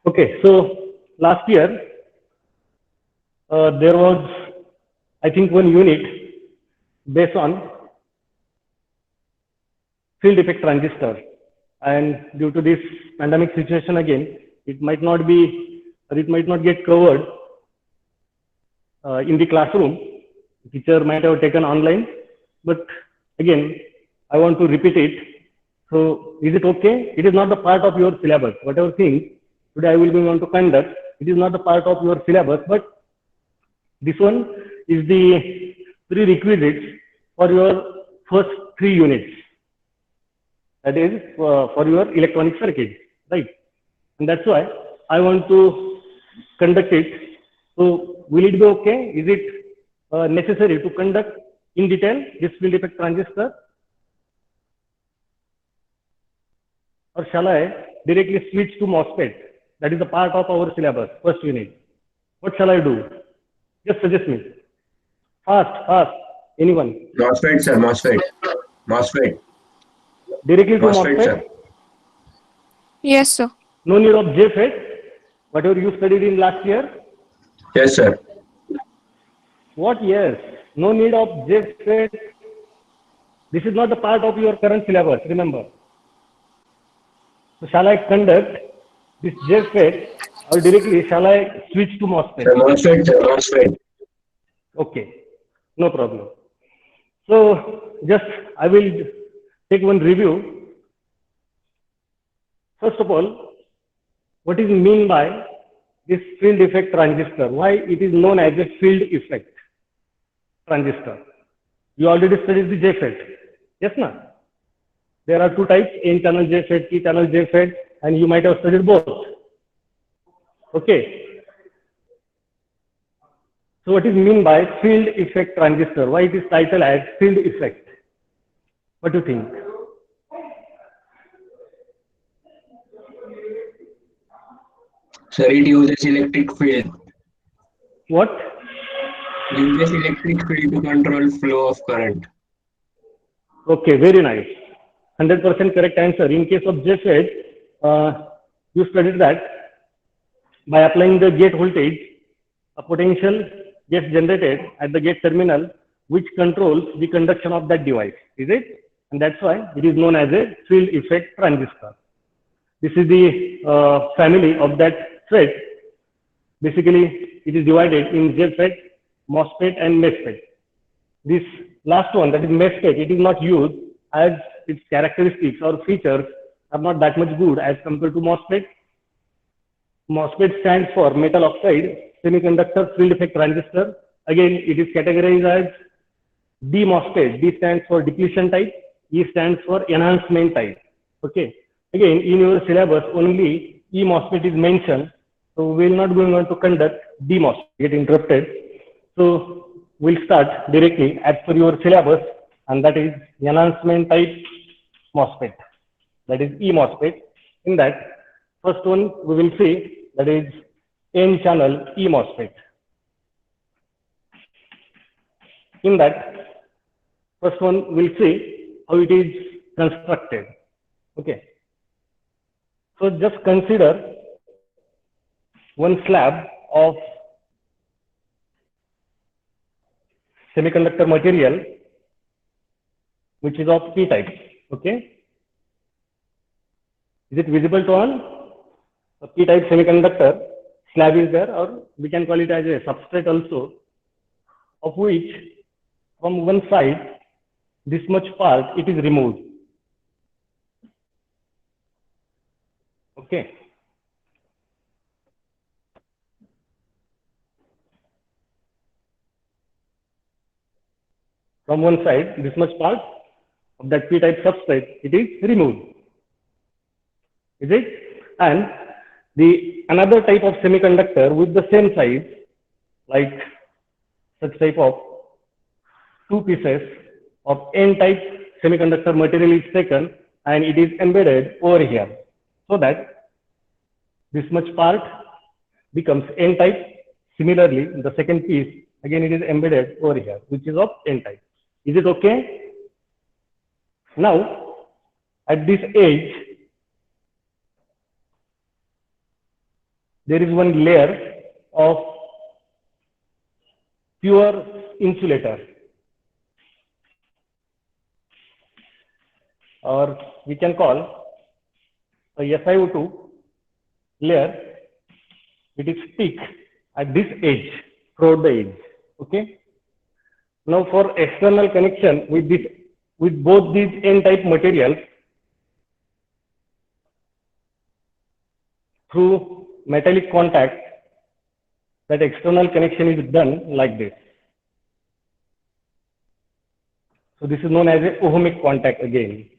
Okay, so last year there was, I think, one unit based on field effect transistor, and due to this pandemic situation again, it might not be, or it might not get covered in the classroom. Teacher might have taken online, but again, I want to repeat it. So, is it okay? It is not the part of your syllabus. Whatever things today I will be going to conduct, it is not the part of your syllabus, but this one is the prerequisites for your first 3 units. That is for your electronic circuit, right? And that's why I want to conduct it. So, will it be okay? Is it necessary to conduct in detail this field effect transistor, or shall I directly switch to MOSFET? That is a part of our syllabus, first unit. What shall I do? Just suggest me. Fast, fast. Anyone? MOSFET, sir. MOSFET. MOSFET. Directly to MOSFET, MOSFET? sir. Yes, sir. No need of JFET? Whatever you studied in last year? Yes, sir. What? Yes. No need of JFET. This is not the part of your current syllabus, remember. So shall I conduct this JFET, or directly shall I switch to MOSFET? Sir, MOSFET, sir. MOSFET. Okay, no problem. So just I will take one review. First of all, what is mean by this field effect transistor? Why it is known as a field effect transistor? You already studied the JFET. Yes, na? There are two types, N-channel JFET, P-channel JFET, and you might have studied both. Okay. So what is mean by field effect transistor? Why it is titled as field effect? What do you think? Sir, it uses electric field. What? Uses electric field to control flow of current. Okay, very nice. 100% correct answer. In case of JFET, you studied that by applying the gate voltage, a potential gets generated at the gate terminal, which controls the conduction of that device. Is it? And that's why it is known as a field effect transistor. This is the family of that FET. Basically, it is divided in JFET, MOSFET, and MESFET. This last one, that is MESFET, it is not used as its characteristics or features are not that much good as compared to MOSFET. MOSFET stands for metal oxide semiconductor field effect transistor. Again, it is categorized as D MOSFET. D stands for depletion type, E stands for enhancement type. Okay. Again, in your syllabus, only E MOSFET is mentioned. So we will not going on to conduct D MOSFET, get interrupted. So we'll start directly as per your syllabus, and that is enhancement type MOSFET. That is E MOSFET. In that, first one we will see, that is N-channel E MOSFET. In that, first one we'll see how it is constructed. Okay. So just consider one slab of semiconductor material which is of P type. Okay. Is it visible to all? A P type semiconductor slab is there, or we can call it as a substrate also, of which from one side this much part it is removed. Okay. From one side, this much part of that P-type substrate, it is removed. Is it? And the another type of semiconductor with the same size, like such type of two pieces of N-type semiconductor material is taken and it is embedded over here, so that this much part becomes N-type. Similarly, the second piece, again it is embedded over here, which is of N-type. Is it okay? Now, at this edge, there is one layer of pure insulator, or we can call a SiO2 layer. It is thick at this edge, throughout the edge. Okay. Now for external connection with both these N-type materials through metallic contact, that external connection is done like this. So this is known as a ohmic contact again.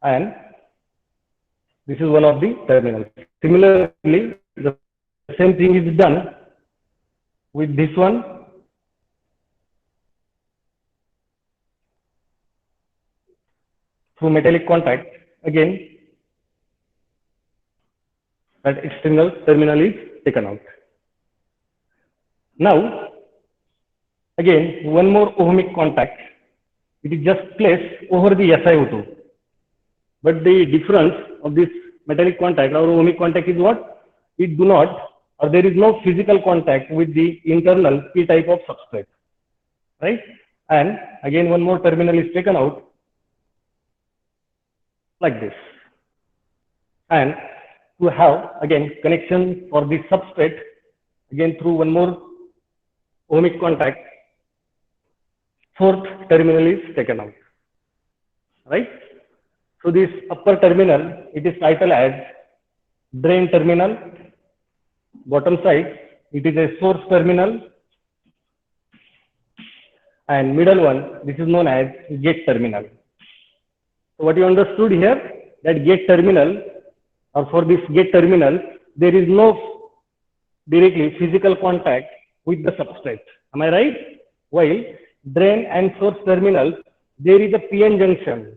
And this is one of the terminals. Similarly, the same thing is done with this one. Through metallic contact, again, that external terminal is taken out. Now, again, one more ohmic contact. It is just placed over the SiO2. But the difference of this metallic contact or ohmic contact is what? It do not, or there is no physical contact with the internal P type of substrate, right? And again, one more terminal is taken out like this. And to have, again, connection for the substrate, again, through one more ohmic contact, fourth terminal is taken out, right? So this upper terminal, it is titled as drain terminal. Bottom side, it is a source terminal. And middle one, this is known as gate terminal. So what you understood here, that gate terminal, or for this gate terminal, there is no directly physical contact with the substrate. Am I right? While drain and source terminals, there is a PN junction.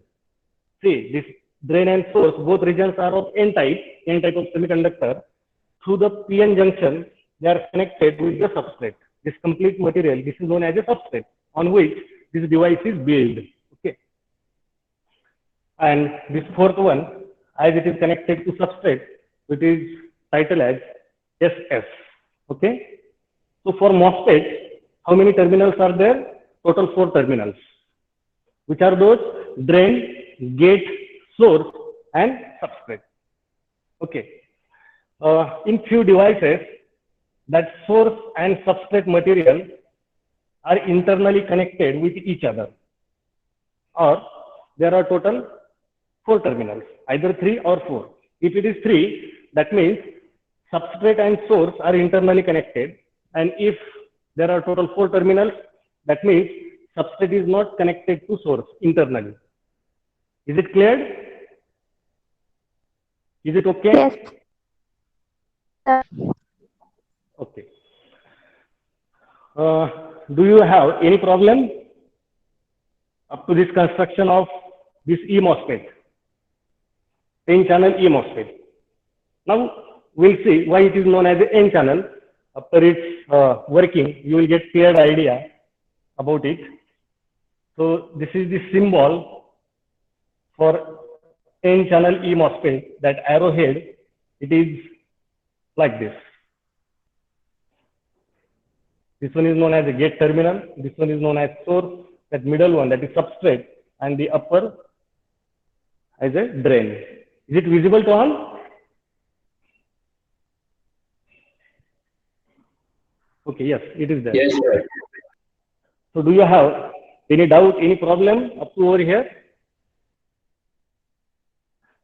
See, this drain and source, both regions are of N-type of semiconductor. Through the PN junction, they are connected with the substrate. This complete material, this is known as a substrate on which this device is built. Okay. And this fourth one, as it is connected to substrate, it is titled as SS. Okay. So for MOSFET, how many terminals are there? Total 4 terminals. Which are those? Drain, gate, source, and substrate. Okay. In few devices, that source and substrate material are internally connected with each other. Or there are total 4 terminals, either 3 or 4. If it is 3, that means substrate and source are internally connected. And if there are total 4 terminals, that means substrate is not connected to source internally. Is it clear? Is it okay? Yes. Okay. Do you have any problem up to this construction of this eMOSFET, N-channel eMOSFET? Now we'll see why it is known as an N-channel. After its working, you will get clear idea about it. So this is the symbol for N-channel eMOSFET, that arrowhead, it is like this. This one is known as a gate terminal. This one is known as source. That middle one, that is substrate, and the upper as a drain. Is it visible to all? Okay, yes, it is there. Yes, sir. So do you have any doubt, any problem up to over here?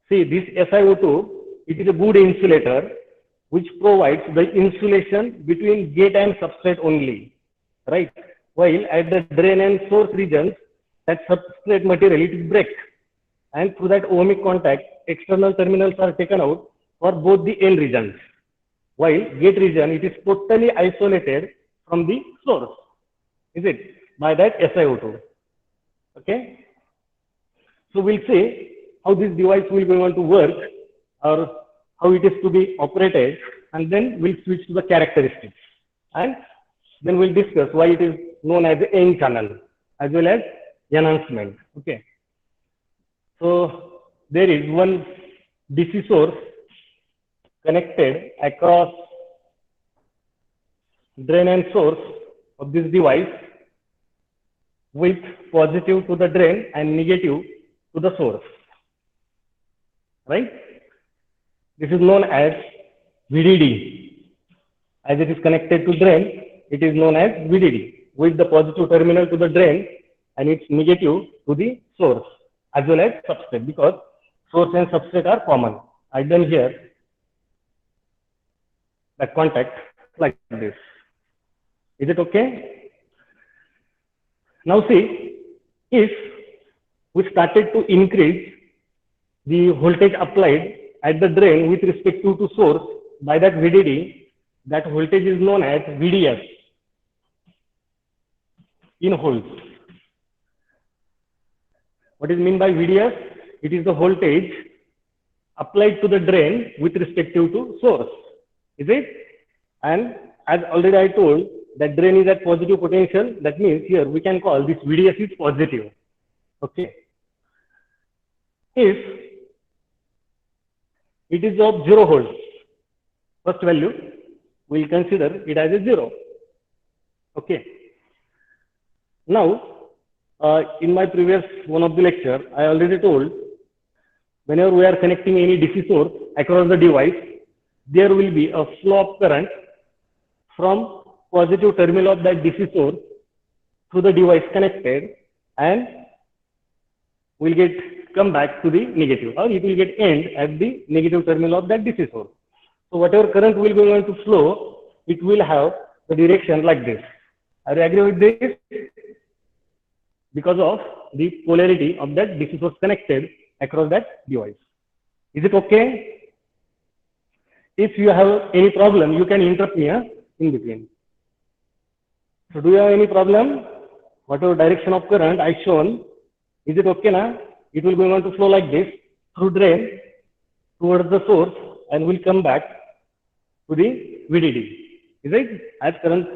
See, this SiO2, it is a good insulator which provides the insulation between gate and substrate only, right? While at the drain and source regions, that substrate material, it is break. And through that ohmic contact, external terminals are taken out for both the N regions. While gate region, it is totally isolated from the source, is it? By that SiO2. Okay. So we'll see how this device will be going to work, or how it is to be operated, and then we'll switch to the characteristics. And then we'll discuss why it is known as the N-channel as well as enhancement. Okay. So there is one DC source connected across drain and source of this device with positive to the drain and negative to the source, right? This is known as VDD. As it is connected to drain, it is known as VDD, with the positive terminal to the drain and its negative to the source as well as substrate, because source and substrate are common. I done here the contact like this. Is it okay? Now see, if we started to increase the voltage applied at the drain with respect to source by that VDD, that voltage is known as VDS in volts. What is meant by VDS? It is the voltage applied to the drain with respect to source. Is it? And as already I told, that drain is at positive potential. That means here we can call this VDS is positive. Okay. If it is of 0 volts, first value, we will consider it as a 0. Okay. Now, in my previous one of the lecture, I already told, whenever we are connecting any DC source across the device, there will be a flow of current from positive terminal of that DC source to the device connected, and will come back to the negative, or it will get end at the negative terminal of that DC source. So whatever current will be going to flow, it will have the direction like this. Are you agree with this? Because of the polarity of that DC source connected across that device. Is it okay? If you have any problem, you can interrupt me in between. So do you have any problem? Whatever direction of current I shown, is it okay now? It will be going to flow like this through drain towards the source and will come back to the VDD. Is it? As current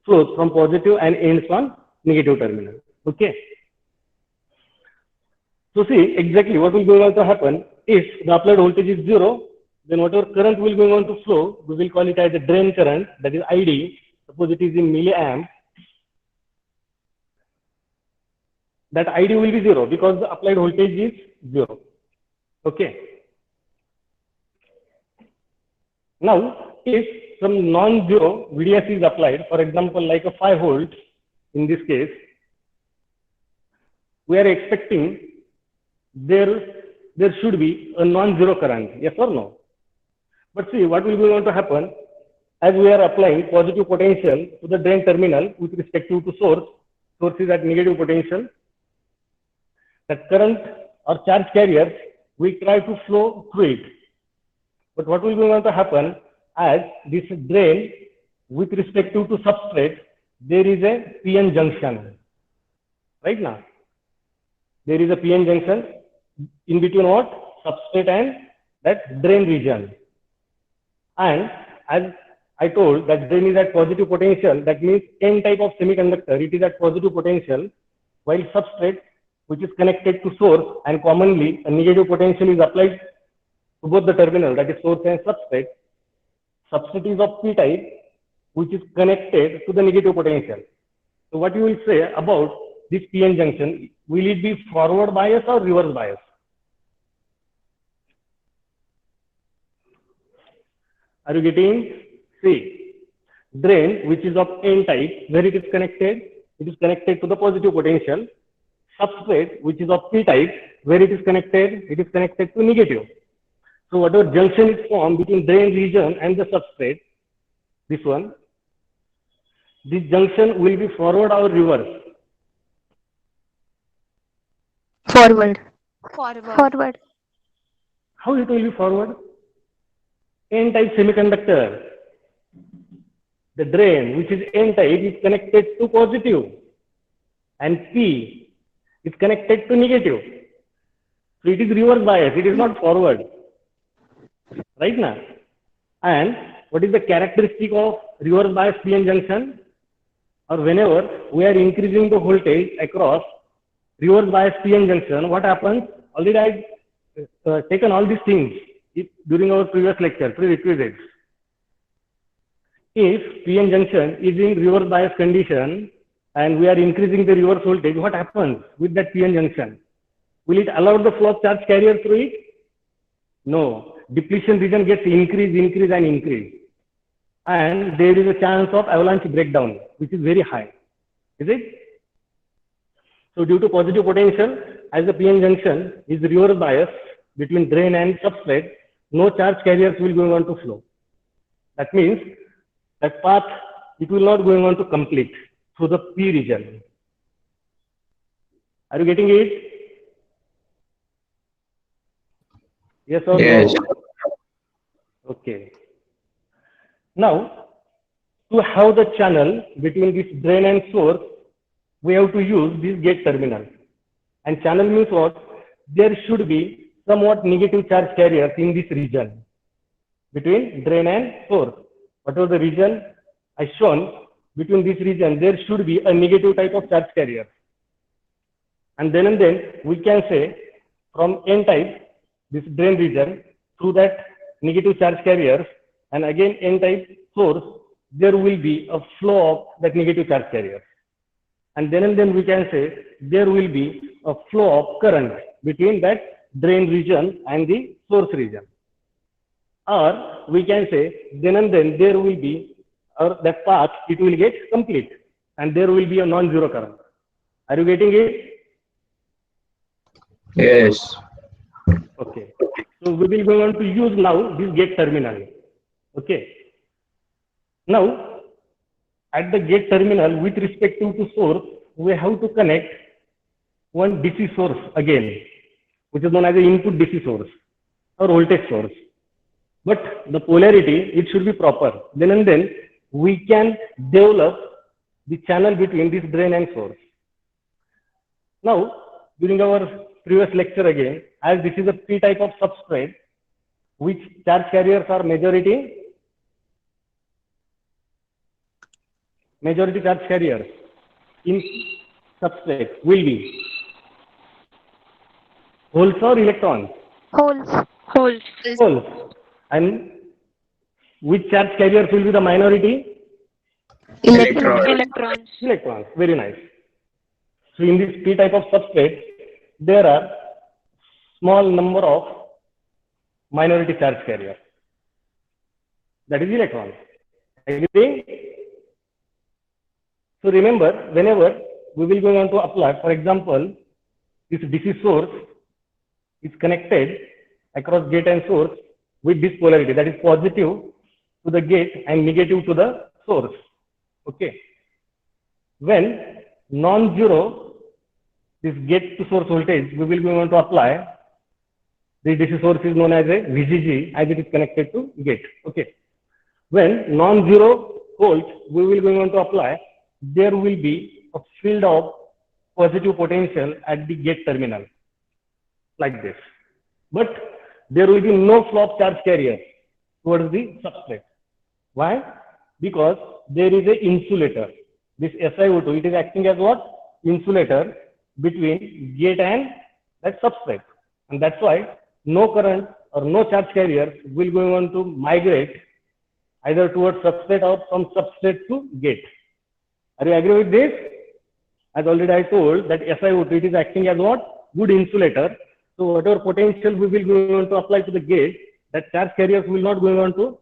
flows from positive and ends on negative terminal. Okay. So see exactly what will be going to happen. If the applied voltage is 0, then whatever current will be going to flow, we will call it as a drain current, that is ID. Suppose it is in milliamp. That ID will be 0 because the applied voltage is 0. Okay. Now, if some non-zero VDS is applied, for example, like a 5 volt in this case, we are expecting there should be a non-zero current, yes or no? But see, what will be going to happen as we are applying positive potential to the drain terminal with respect to source is at negative potential. That current or charge carriers will try to flow through it. But what will be going to happen as this drain with respect to substrate, there is a PN junction. Right now, there is a PN junction in between what? Substrate and that drain region. And as I told, that drain is at positive potential. That means N type of semiconductor, it is at positive potential, while substrate, which is connected to source, and commonly a negative potential is applied to both the terminal, that is source and substrate. Substrate is of P type, which is connected to the negative potential. So what you will say about this PN junction, will it be forward bias or reverse bias? Are you getting? See, drain, which is of N type, where it is connected to the positive potential. Substrate, which is of P type, where it is connected to negative. So whatever junction is formed between drain region and the substrate, this one, this junction will be forward or reverse? Forward. Forward. How it will be forward? N-type semiconductor. The drain, which is N-type, is connected to positive, and P is connected to negative. So it is reverse bias, it is not forward. Right now? And what is the characteristic of reverse bias PN junction? Or whenever we are increasing the voltage across reverse bias PN junction, what happens? Already I taken all these things during our previous lecture, prerequisites. If PN junction is in reverse bias condition and we are increasing the reverse voltage, what happens with that PN junction? Will it allow the flow of charge carrier through it? No. Depletion region gets increase. And there is a chance of avalanche breakdown, which is very high. Is it? So due to positive potential, as the PN junction is reverse bias between drain and substrate, no charge carriers will going on to flow. That means that path, it will not going on to complete through the P region. Are you getting it? Yes or Yes. no? Okay. Now, to have the channel between this drain and source, we have to use this gate terminal. And channel means what? There should be somewhat negative charge carriers in this region between drain and source. Whatever the region I shown, between this region, there should be a negative type of charge carrier. And then we can say from N type, this drain region, through that negative charge carriers, and again N type source, there will be a flow of that negative charge carrier. And then we can say there will be a flow of current between that drain region and the source region. Or we can say then there will be, or that path, it will get complete and there will be a non-zero current. Are you getting it? Yes. Okay. So we will go on to use now this gate terminal. Okay. Now, at the gate terminal, with respect to source, we have to connect one DC source again, which is known as an input DC source or voltage source. But the polarity, it should be proper. Then we can develop the channel between this drain and source. Now, during our previous lecture again, as this is a P type of substrate, which charge carriers are majority charge carriers in substrate will be holes or electrons? Holes. Holes. And which charge carriers will be the minority? Electrons. Electrons. Very nice. So in this P type of substrate, there are small number of minority charge carriers. That is electrons. Agree? So remember, whenever we will go on to apply, for example, this DC source is connected across gate and source with this polarity, that is positive to the gate and negative to the source. Okay. When non-zero, this gate to source voltage, we will go on to apply. The DC source is known as a VGG as it is connected to gate. Okay. When non-zero volts, we will go on to apply. There will be a field of positive potential at the gate terminal, like this. But there will be no flow of charge carrier towards the substrate. Why? Because there is an insulator. This SiO2, it is acting as what? Insulator between gate and that substrate. And that's why no current or no charge carriers will go on to migrate either towards substrate or from substrate to gate. Are you agree with this? As already I told that SiO2, it is acting as what? Good insulator. So whatever potential we will go on to apply to the gate, that charge carriers will not go on to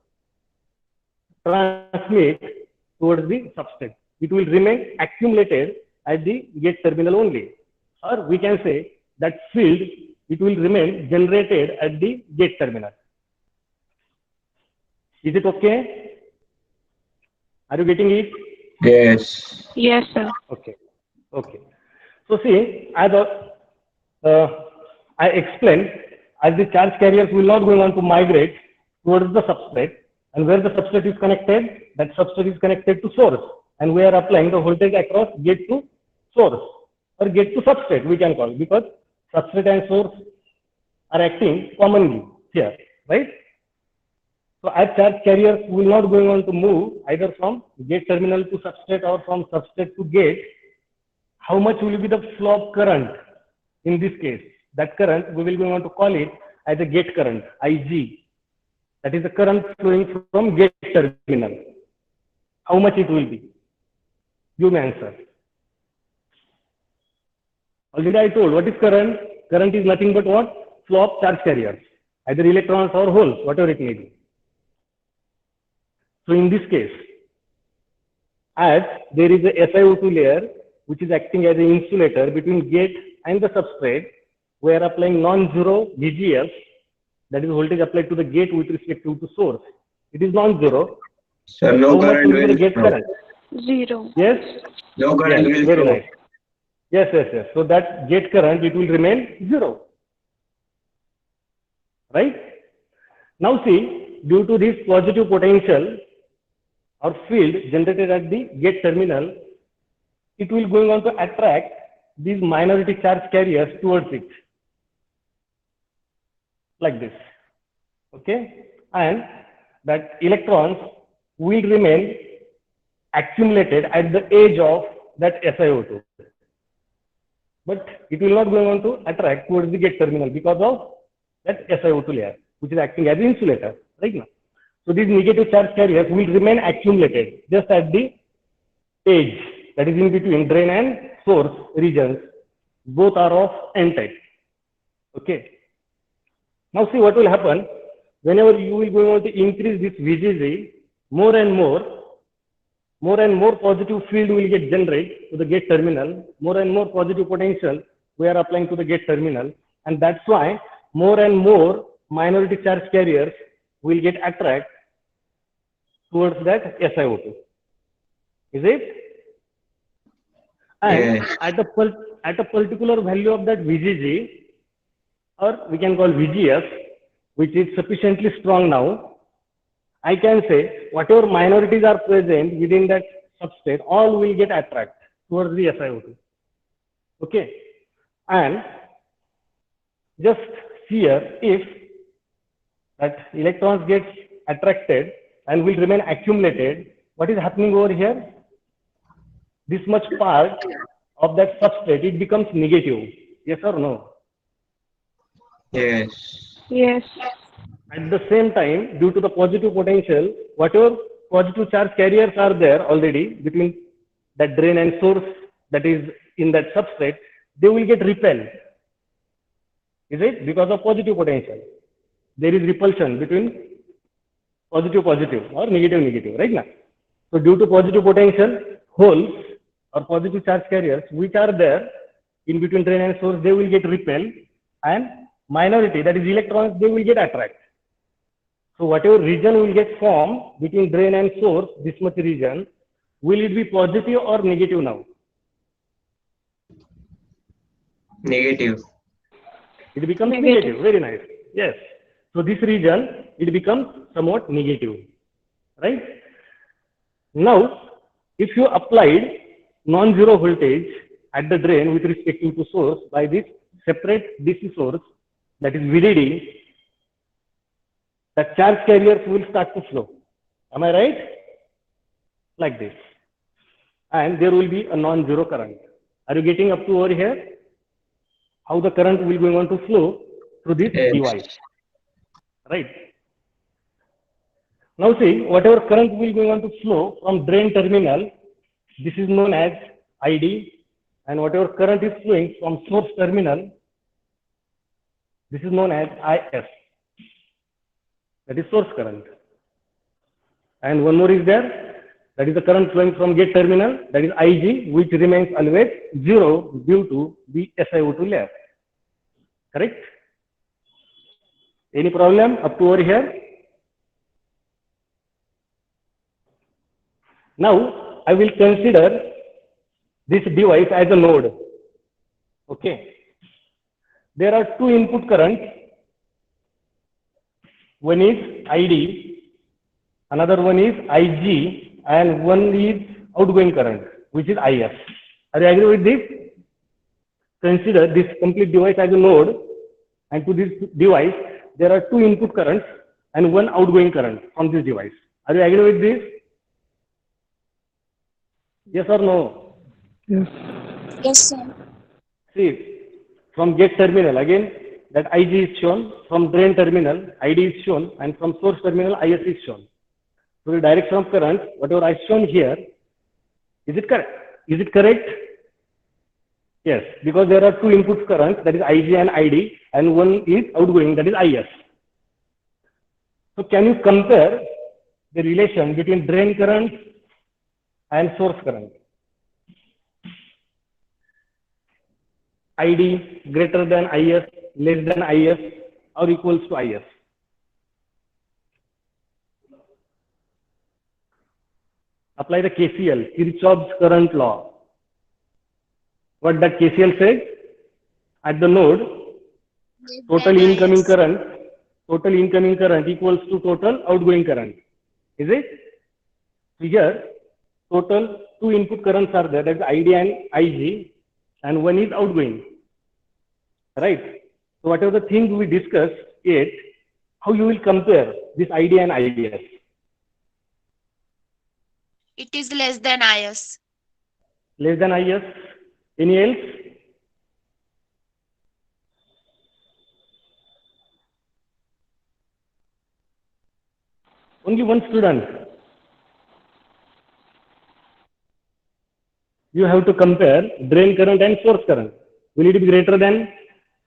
transmit towards the substrate. It will remain accumulated at the gate terminal only. Or we can say that field, it will remain generated at the gate terminal. Is it okay? Are you getting it? Yes. Yes, sir. Okay. Okay. So see, as I explained, as the charge carriers will not going on to migrate towards the substrate, and where the substrate is connected, that substrate is connected to source, and we are applying the voltage across gate to source or gate to substrate, we can call, because substrate and source are acting commonly here, right? So as charge carriers will not going on to move either from gate terminal to substrate or from substrate to gate, how much will be the flow of current in this case? That current, we will going on to call it as a gate current, IG. that is the current flowing from gate terminal. How much it will be? You may answer. Already I told what is current. Current is nothing but what? Flow of charge carriers, either electrons or holes, whatever it may be. So in this case, as there is a SiO2 layer which is acting as an insulator between gate and the substrate, we are applying non-zero VGS, that is voltage applied to the gate with respect to the source. It is non-zero. So no How much current will be the will gate flow. current? 0. Yes? No current Yes, will very flow. nice. Yes. So that gate current, it will remain 0. Right? Now see, due to this positive potential or field generated at the gate terminal, it will going on to attract these minority charge carriers towards it. Like this. Okay? And that electrons will remain accumulated at the edge of that SiO2. But it will not go on to attract towards the gate terminal because of that SiO2 layer, which is acting as an insulator right now. So these negative charge carriers will remain accumulated just at the edge, that is in between drain and source regions. Both are of N type. Okay. Now see what will happen whenever you will go on to increase this VGG more and more positive field will get generated to the gate terminal, more and more positive potential we are applying to the gate terminal, and that's why more and more minority charge carriers will get attracted towards that SiO2. Is it? And Yes. at a particular value of that VGG, or we can call VGS, which is sufficiently strong now, I can say whatever minorities are present within that substrate, all will get attracted towards the SiO2. Okay. And just here, if that electrons get attracted and will remain accumulated, what is happening over here? This much part of that substrate, it becomes negative. Yes or no? Yes. Yes. At the same time, due to the positive potential, whatever positive charge carriers are there already between that drain and source that is in that substrate, they will get repelled. Is it? Because of positive potential. There is repulsion between positive or negative, right now. So due to positive potential, holes or positive charge carriers which are there in between drain and source, they will get repelled, and minority, that is electrons, they will get attracted. So whatever region will get formed between drain and source, this much region, will it be positive or negative now? Negative. It becomes Negative. negative. Very nice. Yes. So this region, it becomes somewhat negative. Right? Now, if you applied non-zero voltage at the drain with respect to source by this separate DC source, that is VDD, the charge carriers will start to flow. Am I right? Like this. And there will be a non-zero current. Are you getting up to over here? How the current will going on to flow through this Yes. device. Right? Now see, whatever current will going on to flow from drain terminal, this is known as ID, and whatever current is flowing from source terminal, this is known as IS. That is source current. And one more is there, that is the current flowing from gate terminal, that is IG, which remains always 0 due to the SiO2 layer. Correct? Any problem up to over here? Now, I will consider this device as a node. Okay. There are two input currents. One is ID, another one is IG, and one is outgoing current, which is IS. Are you agree with this? Consider this complete device as a node, and to this device, there are two input currents and one outgoing current from this device. Are you agree with this? Yes or no? Yes, sir. See, from gate terminal, again, that IG is shown, from drain terminal ID is shown, and from source terminal IS is shown. So the direction of current, whatever I shown here, is it correct? Is it correct? Yes, because there are two input currents, that is IG and ID, and one is outgoing, that is IS. So can you compare the relation between drain current and source current? ID greater than IS, less than IS, or equals to IS? Apply the KCL, Kirchhoff's current law. What that KCL says? At the node, total incoming current equals to total outgoing current. Is it? So here, total two input currents are there, that is ID and IG, and one is outgoing. Right? So whatever the things we discussed, how you will compare this ID and IS? It is less than IS. Less than IS. Any else? Only one student. You have to compare drain current and source current. Will it be greater than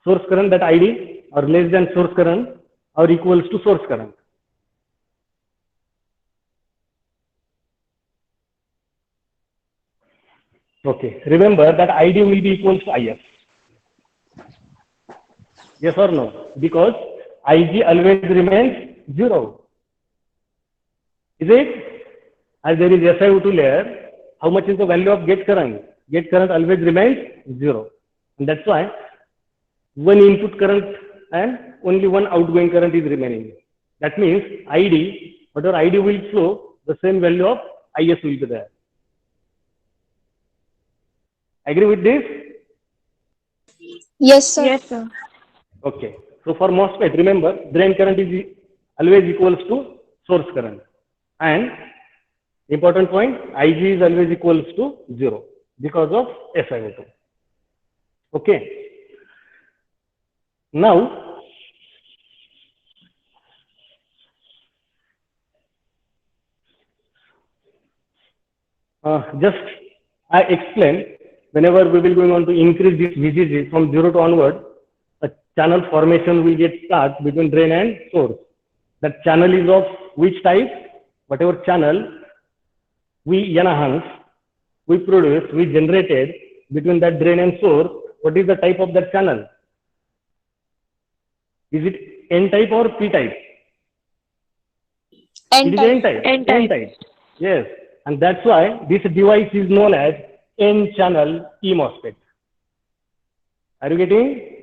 source current, that ID, or less than source current, or equals to source current? Okay. Remember that ID will be equals to IS. Yes or no? Because IG always remains 0. Is it? As there is SiO2 layer, how much is the value of gate current? Gate current always remains 0. And that's why one input current and only one outgoing current is remaining. That means ID, whatever ID will flow, the same value of IS will be there. Agree with this? Yes, sir. Yes, sir. Okay. So for MOSFET, remember, drain current is always equals to source current. And important point, IG is always equals to 0 because of SiO2. Okay. Now, just I explained, whenever we will going on to increase this VGG from 0 to onward, a channel formation will get start between drain and source. That channel is of which type? Whatever channel we enhance, we produce, we generated between that drain and source, what is the type of that channel? Is it N type or P type? It is N type. N type. Yes. And that's why this device is known as N-channel e-MOSFET. Are you getting?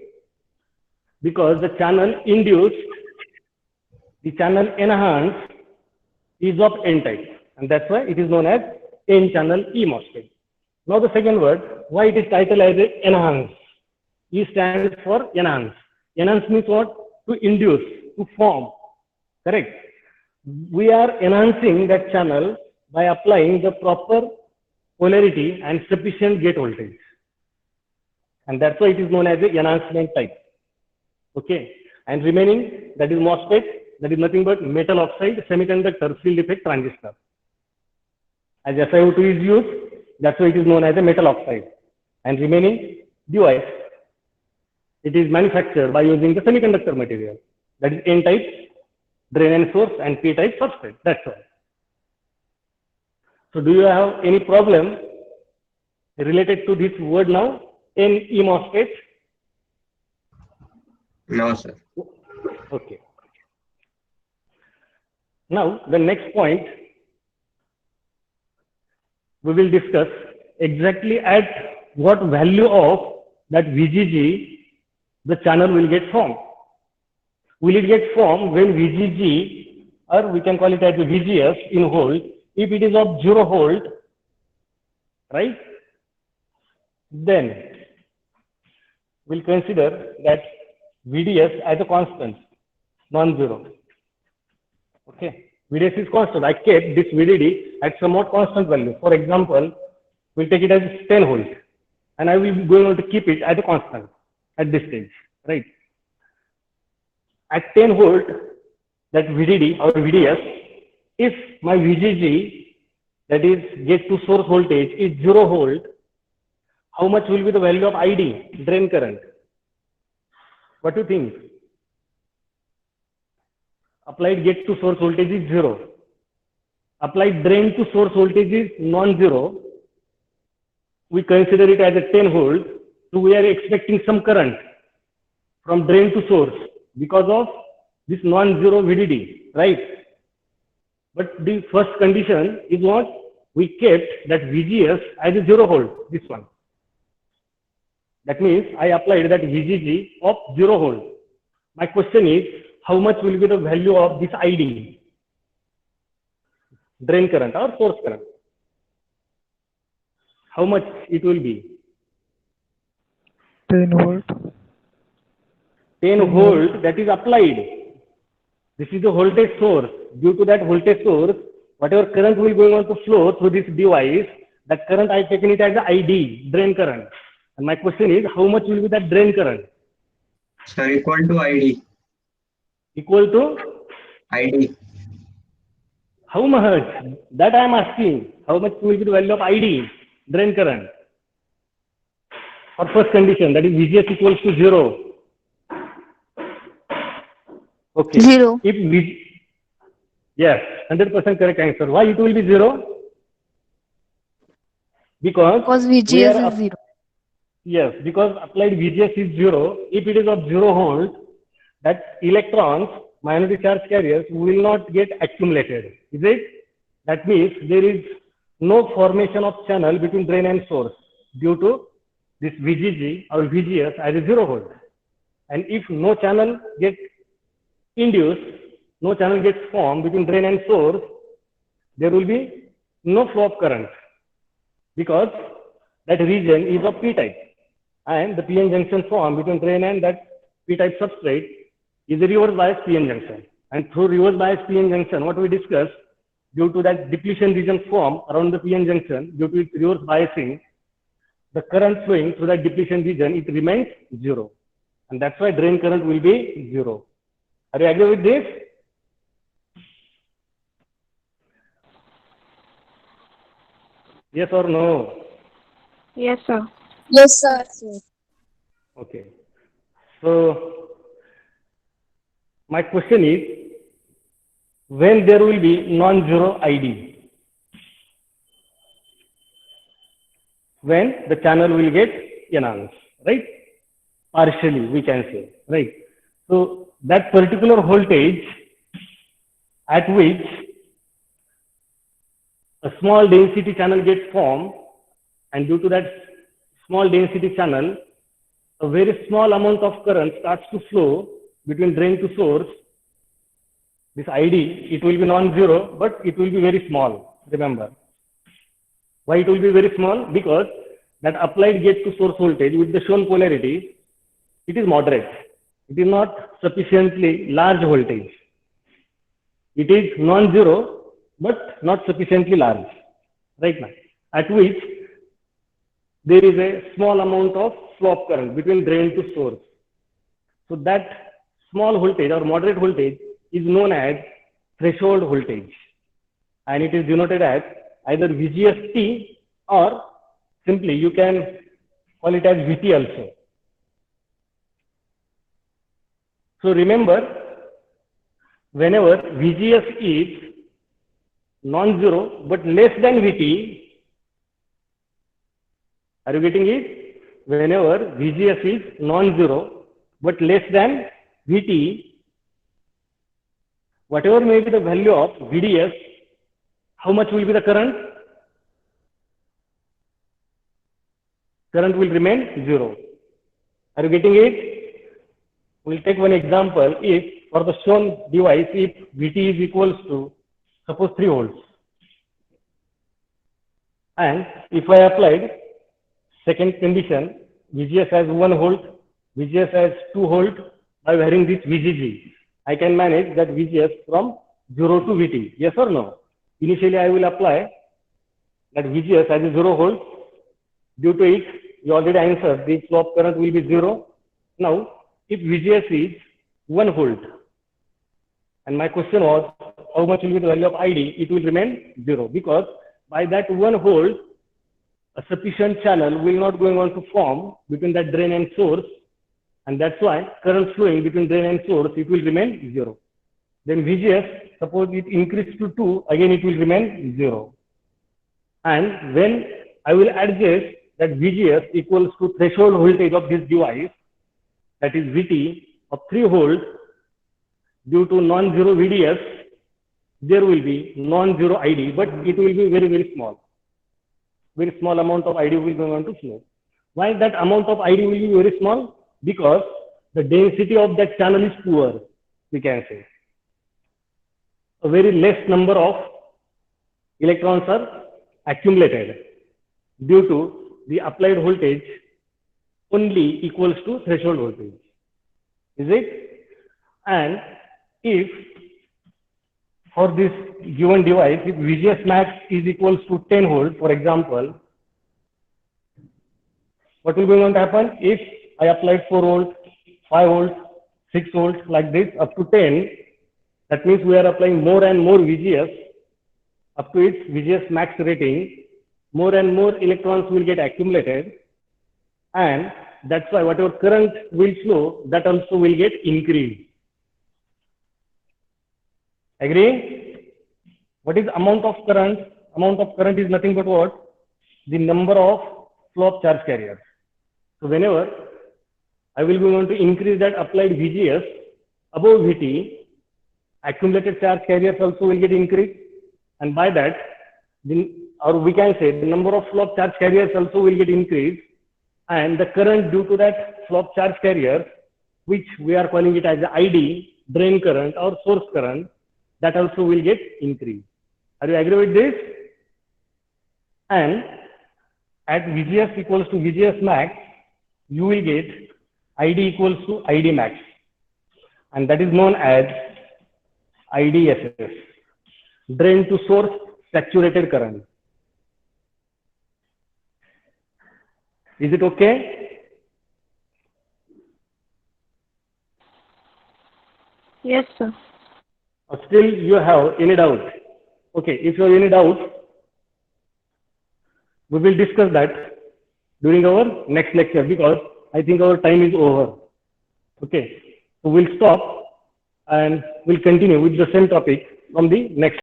Because the channel induced, the channel enhanced is of N type. And that's why it is known as N-channel e-MOSFET. Now the second word, why it is titled as enhance? E stands for enhance. Enhance means what? To induce, to form. Correct? We are enhancing that channel by applying the proper polarity and sufficient gate voltage. And that's why it is known as the enhancement type. Okay. And remaining, that is MOSFET, that is nothing but metal oxide semiconductor field effect transistor. As SiO2 is used, that's why it is known as a metal oxide. And remaining device, it is manufactured by using the semiconductor material. That is N type, drain and source, and P type substrate. That's all. So do you have any problem related to this word now? N-e-MOSFET? No, sir. Okay. Now, the next point, we will discuss exactly at what value of that VGG the channel will get formed. Will it get formed when VGG, or we can call it as VGS in volt, if it is of 0 volt, right? Then we'll consider that VDS as a constant, non-zero. Okay, VDS is constant. I kept this VDD at somewhat constant value. For example, we'll take it as 10 volt, and I will be going to keep it as a constant at this stage, right? at 10 volt, that VDD or VDS, if my VGG, that is gate to source voltage, is 0 volt, how much will be the value of ID, drain current? What do you think? Applied gate to source voltage is 0. Applied drain to source voltage is non-zero. We consider it as a 10 volt. So we are expecting some current from drain to source because of this non-zero VDD, right? But the first condition is what? We kept that VGS as a 0 volt, this one. That means I applied that VGG of 0 volt. My question is, how much will be the value of this ID? Drain current or source current? How much it will be? 10 volt. 10 volt, that is applied. This is the voltage source. Due to that voltage source, whatever current will going on to flow through this device, that current I taken it as the ID, drain current. And my question is, how much will be that drain current? Sir, equal to ID. Equal to ID. how much? That I am asking. How much will be the value of ID, drain current? For first condition, that is VGS equals to 0. Okay. 0. If yes, 100% correct answer. Why it will be 0? Because we VGS are is 0. Yes, because applied VGS is 0. If it is of 0 volt, that electrons, minority charge carriers, will not get accumulated. Is it? That means there is no formation of channel between drain and source due to this VGG or VGS as a 0 volt. And if no channel gets induced, no channel gets formed between drain and source, there will be no flow of current because that region is of P-type. And the PN junction formed between drain and that P-type substrate is a reverse bias PN junction. And through reverse bias PN junction, what we discussed, due to that depletion region formed around the PN junction, due to its reverse biasing, the current flowing through that depletion region, it remains 0. And that's why drain current will be 0. Are you agree with this? Yes or no? Yes, sir. Yes, sir. Okay. So, my question is, when there will be non-zero ID? When the channel will get enhanced, right? Partially, we can say, right? So, that particular voltage at which a small density channel gets formed, and due to that small density channel, a very small amount of current starts to flow between drain to source. This ID, it will be non-zero, but it will be very small, remember. Why it will be very small? Because that applied gate to source voltage with the shown polarity, it is moderate. It is not sufficiently large voltage. It is non-zero, but not sufficiently large, right now, at which there is a small amount of flow of current between drain to source. So that small voltage or moderate voltage is known as threshold voltage, and it is denoted as either VGST or simply you can call it as VT also. So remember, whenever VGS is non-zero but less than VT, are you getting it? Whenever VGS is non-zero but less than VT, whatever may be the value of VDS, how much will be the current? Current will remain 0. Are you getting it? We'll take one example. If for the shown device, if VT is equals to suppose 3 volts, and if I applied second condition, VGS as 1 volt, VGS as 2 volt, by varying this VGG, I can manage that VGS from 0 to VT. Yes or no? Initially, I will apply that VGS as a 0 volt. Due to it, you already answered, the flow of current will be 0. Now, if VGS is 1 volt, And my question was, how much will be the value of ID? It will remain 0, because by that 1 volt, a sufficient channel will not going on to form between that drain and source, and that's why current flowing between drain and source, it will remain 0. Then VGS, suppose it increases to 2, again it will remain 0. And when I will adjust that VGS equals to threshold voltage of this device, that is VT of 3 volts, due to non-zero VDS, there will be non-zero ID, but it will be very, very small. Very small amount of ID will be going on to flow. Why that amount of ID will be very small? Because the density of that channel is poor, we can say. A very less number of electrons are accumulated due to the applied voltage only equals to threshold voltage. Is it? And if for this given device, if VGS max is equals to 10 volts, for example, what will going on to happen? If I applied 4 volts, 5 volts, 6 volts, like this, up to 10, that means we are applying more and more VGS up to its VGS max rating. More and more electrons will get accumulated, and that's why whatever current will flow, that also will get increased. Agree? What is amount of current? Amount of current is nothing but what? The number of flow of charge carriers. So whenever I will be going to increase that applied VGS above VT, accumulated charge carriers also will get increased, and by that, or we can say the number of flow of charge carriers also will get increased, and the current due to that flow of charge carrier, which we are calling it as the ID, drain current or source current, that also will get increased. Are you agree with this? And at VGS equals to VGS max, you will get ID equals to ID max, and that is known as IDSS, drain to source saturated current. Is it okay? Yes, sir. Or still you have any doubt? Okay, if you have any doubt, we will discuss that during our next lecture, because I think our time is over. Okay, so we'll stop and we'll continue with the same topic from the next